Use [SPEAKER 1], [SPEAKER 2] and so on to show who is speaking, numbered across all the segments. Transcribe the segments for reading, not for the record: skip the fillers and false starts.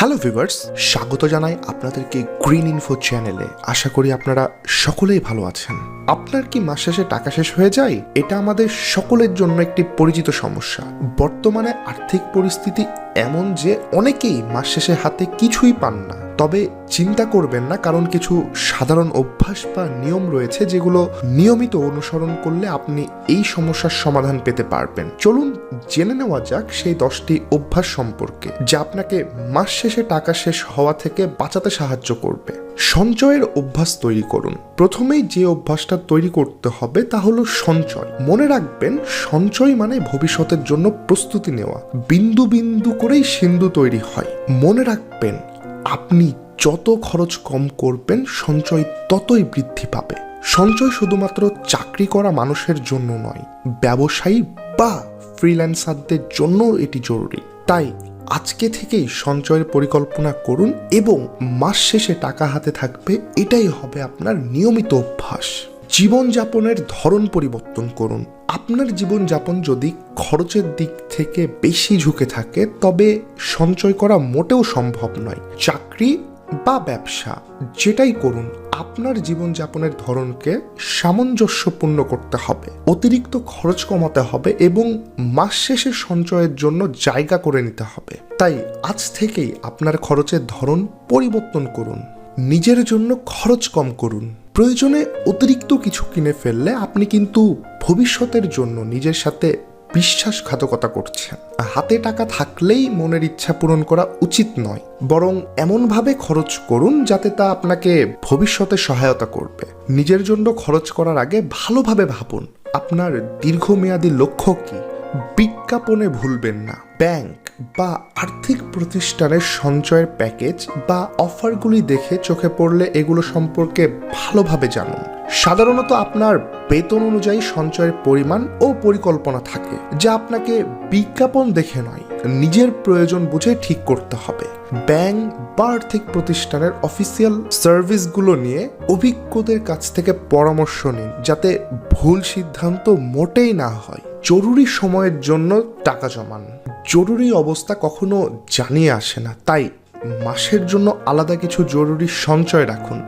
[SPEAKER 1] Hello viewers, স্বাগত জানাই আপনাদেরকে গ্রিন ইনফো চ্যানেলে। আশা করি আপনারা সকলেই ভালো আছেন। আপনার কি মাস শেষে টাকা শেষ হয়ে যায়? এটা আমাদের সকলের জন্য একটি পরিচিত সমস্যা। বর্তমানে আর্থিক পরিস্থিতি এমন যে অনেকেই মাস শেষে হাতে কিছুই পান না। তবে চিন্তা করবেন না, কারণ কিছু সাধারণ অভ্যাস বা নিয়ম রয়েছে যেগুলো নিয়মিত অনুসরণ করলে আপনি এই সমস্যার সমাধান পেতে পারবেন। চলুন জেনে নেওয়া যাক সেই 10টি অভ্যাস সম্পর্কে, যা আপনাকে মাস শেষে টাকা শেষ হওয়া থেকে বাঁচাতে সাহায্য করবে। সঞ্চয়ের অভ্যাস তৈরি করুন। প্রথমেই যে অভ্যাসটা তৈরি করতে হবে তা হলো সঞ্চয়। মনে রাখবেন, সঞ্চয় মানে ভবিষ্যতের জন্য প্রস্তুতি নেওয়া। বিন্দু বিন্দু করেই সিন্ধু তৈরি হয়। মনে রাখবেন, আপনি যত খরচ কম করবেন সঞ্চয় ততই বৃদ্ধি পাবে। সঞ্চয় শুধুমাত্র চাকরি করা মানুষের জন্য নয়, ব্যবসায়ী বা ফ্রিল্যান্সারদের জন্য এটি জরুরি। তাই আজকে থেকেই সঞ্চয়ের পরিকল্পনা করুন এবং মাস শেষে টাকা হাতে থাকবে, এটাই হবে আপনার নিয়মিত অভ্যাস। জীবনযাপনের ধরন পরিবর্তন করুন। আপনার জীবনযাপন যদি খরচের দিক থেকে বেশি ঝুঁকে থাকে, তবে সঞ্চয় করা মোটেও সম্ভব নয়। চাকরি বা ব্যবসা যেটাই করুন, আপনার জীবনযাপনের ধরনকে সামঞ্জস্যপূর্ণ করতে হবে। অতিরিক্ত খরচ কমাতে হবে এবং মাস শেষে সঞ্চয়ের জন্য জায়গা করে নিতে হবে। তাই আজ থেকেই আপনার খরচের ধরন পরিবর্তন করুন। নিজের জন্য খরচ কম করুন। প্রয়োজনে অতিরিক্ত কিছু কিনে ফেললে আপনি কিন্তু ভবিষ্যতের জন্য নিজের সাথে বিশ্বাসঘাতকতা করছেন। হাতে টাকা থাকলেই মনের ইচ্ছা পূরণ করা উচিত নয়, বরং এমনভাবে খরচ করুন যাতে তা আপনাকে ভবিষ্যতে সহায়তা করবে। নিজের জন্য খরচ করার আগে ভালোভাবে ভাবুন, আপনার দীর্ঘমেয়াদী লক্ষ্য কি। বিজ্ঞাপনে ভুলবেন না। ব্যাংক বা আর্থিক প্রতিষ্ঠানের সঞ্চয়ের প্যাকেজ বা অফারগুলি দেখে চোখে পড়লে এগুলো সম্পর্কে ভালোভাবে জানুন। সাধারণত আপনার বেতন অনুযায়ী সঞ্চয়ের পরিমাণ ও পরিকল্পনা থাকে, যা আপনাকে বিজ্ঞাপন দেখে নয়, নিজের প্রয়োজন বুঝে ঠিক করতে হবে। ব্যাংক বা আর্থিক প্রতিষ্ঠানের অফিসিয়াল সার্ভিসগুলো নিয়ে অভিজ্ঞদের কাছ থেকে পরামর্শ নিন, যাতে ভুল সিদ্ধান্ত মোটেই না হয়। জরুরি সময়ের জন্য টাকা জমান। জরুরি অবস্থা কখনো জানিয়ে আসে না, তাই মাসের জন্য আলাদা কিছু জরুরি সঞ্চয় রাখুন।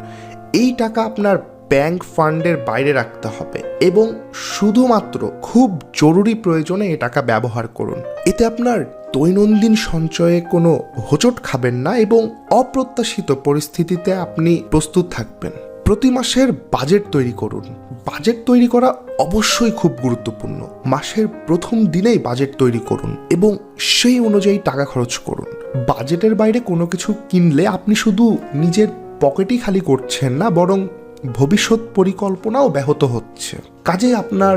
[SPEAKER 1] এই টাকা আপনার ব্যাংক ফান্ডের বাইরে রাখতে হবে এবং শুধুমাত্র খুব জরুরি প্রয়োজনে এই টাকা ব্যবহার করুন। এতে আপনার দৈনন্দিন সঞ্চয়ে কোনো হোঁচট খাবেন না এবং অপ্রত্যাশিত পরিস্থিতিতে আপনি প্রস্তুত থাকবেন। প্রতি মাসের বাজেট তৈরি করুন। বাজেট তৈরি করা অবশ্যই খুব গুরুত্বপূর্ণ। মাসের প্রথম দিনেই বাজেট তৈরি করুন এবং সেই অনুযায়ী টাকা খরচ করুন। বাজেটের বাইরে কোনো কিছু কিনলে আপনি শুধু নিজের পকেটই খালি করছেন না, বরং ভবিষ্যৎ পরিকল্পনাও ব্যাহত হচ্ছে। কাজে আপনার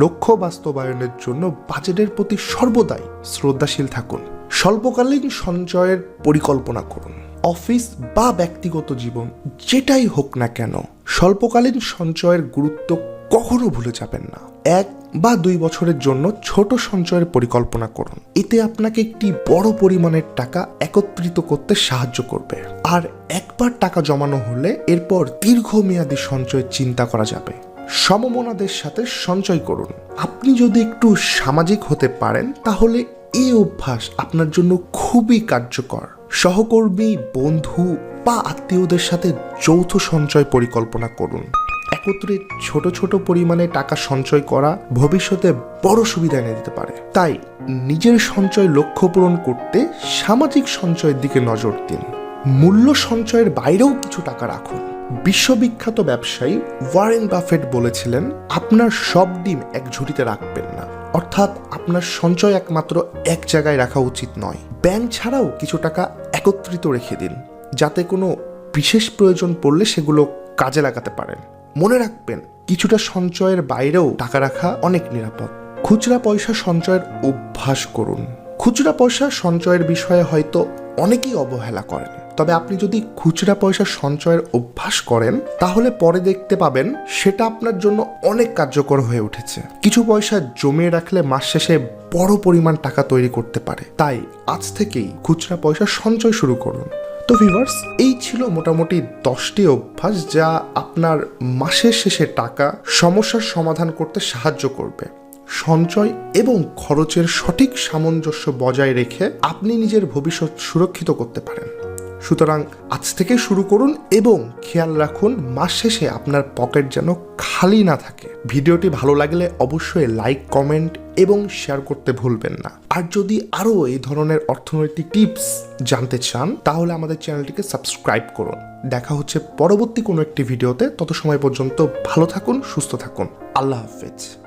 [SPEAKER 1] লক্ষ্য বাস্তবায়নের জন্য বাজেটের প্রতি সর্বদাই শ্রদ্ধাশীল থাকুন। স্বল্পকালীন সঞ্চয়ের পরিকল্পনা করুন। অফিস বা ব্যক্তিগত জীবন যেটাই হোক না কেন, স্বল্পকালীন সঞ্চয়ের গুরুত্ব কখনো ভুলে যাবেন না। 1 বা 2 বছরের জন্য ছোট সঞ্চয়ের পরিকল্পনা করুন। এতে আপনাকে একটি বড় পরিমাণের টাকা একত্রিত করতে সাহায্য করবে। আর একবার টাকা জমানো হলে এরপর দীর্ঘমেয়াদী সঞ্চয়ের চিন্তা করা যাবে। সমমনাদের সাথে সঞ্চয় করুন। আপনি যদি একটু সামাজিক হতে পারেন, তাহলে এই অভ্যাস আপনার জন্য খুবই কার্যকর। সহকর্মী, বন্ধু বা আত্মীয়দের সাথে যৌথ সঞ্চয় পরিকল্পনা করুন। একত্রে ছোট ছোট পরিমাণে টাকা সঞ্চয় করা ভবিষ্যতে বড় সুবিধা এনে দিতে পারে। তাই নিজের সঞ্চয় লক্ষ্য পূরণ করতে সামাজিক সঞ্চয়ের দিকে নজর দিন। মূল্য সঞ্চয়ের বাইরেও কিছু টাকা রাখুন। বিশ্ববিখ্যাত ব্যবসায়ী ওয়ারেন বাফেট বলেছিলেন, আপনার সব ডিম এক ঝুড়িতে রাখবেন না। অর্থাৎ আপনার সঞ্চয় একমাত্র এক জায়গায় রাখা উচিত নয়। ব্যাংক ছাড়াও কিছু টাকা একত্রিত রেখে দিন, যাতে কোনো বিশেষ প্রয়োজন পড়লে সেগুলো কাজে লাগাতে পারেন। মনে রাখবেন, কিছুটা সঞ্চয়ের বাইরেও টাকা রাখা অনেক নিরাপদ। খুচরা পয়সা সঞ্চয়ের অভ্যাস করুন। খুচরা পয়সা সঞ্চয়ের বিষয়ে হয়তো অনেকেই অবহেলা করেন, তবে আপনি যদি খুচরা পয়সা সঞ্চয়ের অভ্যাস করেন, তাহলে পরে দেখতে পাবেন সেটা আপনার জন্য অনেক কার্যকর হয়ে উঠেছে। কিছু পয়সা জমিয়ে রাখলে মাস শেষে বড় পরিমাণ টাকা তৈরি করতে পারে। তাই আজ থেকেই খুচরা পয়সা সঞ্চয় শুরু করুন। তো ভিউয়ার্স, এই ছিল মোটামুটি 10টি অভ্যাস যা আপনার মাসের শেষে টাকা সমস্যার সমাধান করতে সাহায্য করবে। সঞ্চয় এবং খরচের সঠিক সামঞ্জস্য বজায় রেখে আপনি নিজের ভবিষ্যৎ সুরক্ষিত করতে পারেন। সুতরাং আজ থেকে শুরু করুন এবং খেয়াল রাখুন মাস শেষে আপনার পকেট যেন খালি না থাকে। ভিডিওটি ভালো লাগলে অবশ্যই লাইক, কমেন্ট এবং শেয়ার করতে ভুলবেন না। আর যদি আরও এই ধরনের অর্থনৈতিক টিপস জানতে চান তাহলে আমাদের চ্যানেলটিকে সাবস্ক্রাইব করুন। দেখা হচ্ছে পরবর্তী কোনো একটি ভিডিওতে। তত সময় পর্যন্ত ভালো থাকুন, সুস্থ থাকুন। আল্লাহ হাফেজ।